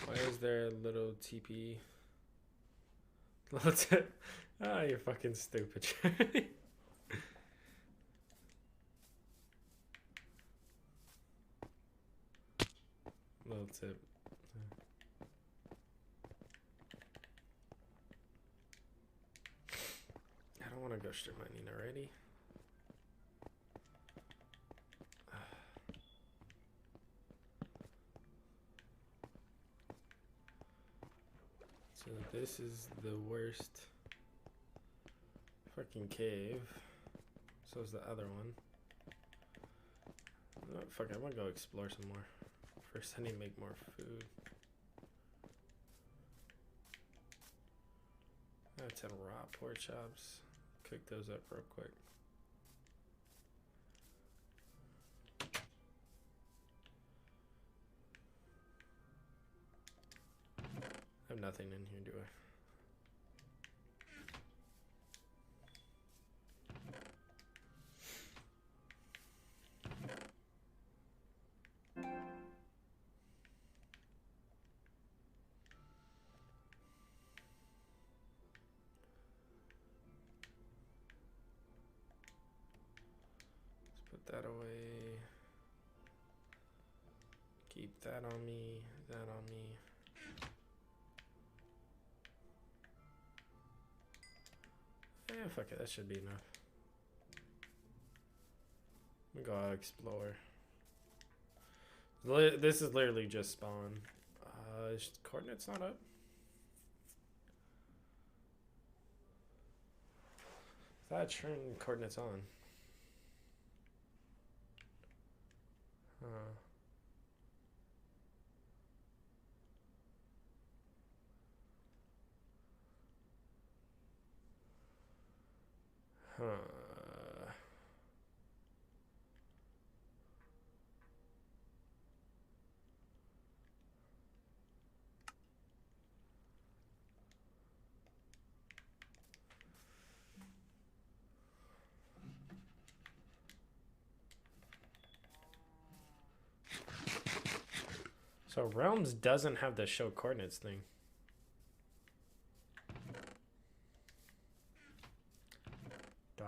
Why is there a little TP? Little tip. Ah, you're fucking stupid. Little tip. I don't want to go strip mining already. So this is the worst fucking cave. So is the other one. Oh, fuck, I want to go explore some more. First, I need to make more food. I have 10 raw pork chops. Cook those up real quick. I have nothing in here, do I? Let's put that away. Keep that on me, that on me. Yeah, fuck it, that should be enough. Let me go out explore. This is literally just spawn. Coordinates not up? I thought I turned coordinates on. Huh. So Realms doesn't have the show coordinates thing. Do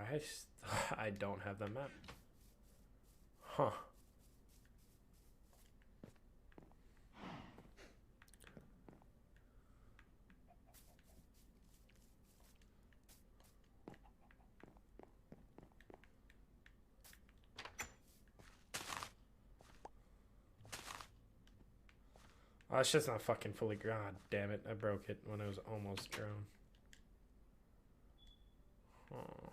I don't have the map. Huh. Oh, it's just not fucking fully. God damn it. I broke it when I was almost drone. Oh.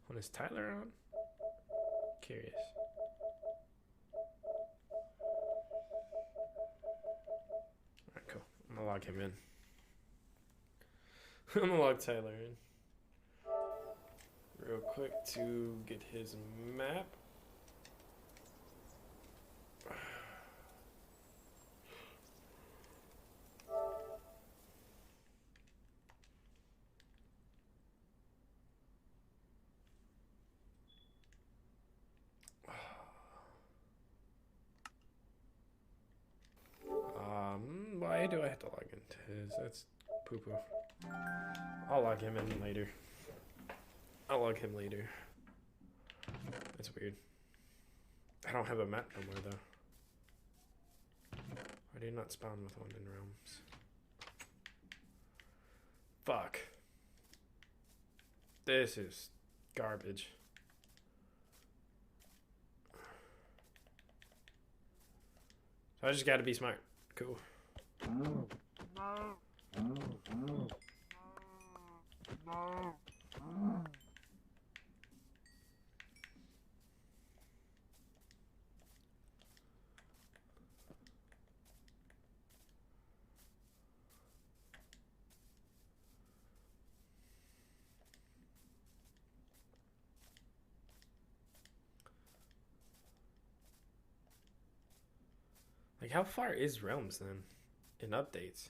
When is Tyler on? Curious. Alright, cool. I'm gonna log him in. I'm gonna log Tyler in. Real quick to get his map. Why do I have to log into his? That's poo-poo. I'll log him in later. I'll log him later. That's weird. I don't have a map no more, though. Why do you not spawn with one in Realms? Fuck. This is garbage. So I just gotta be smart. Cool. Like, how far is Realms then in updates?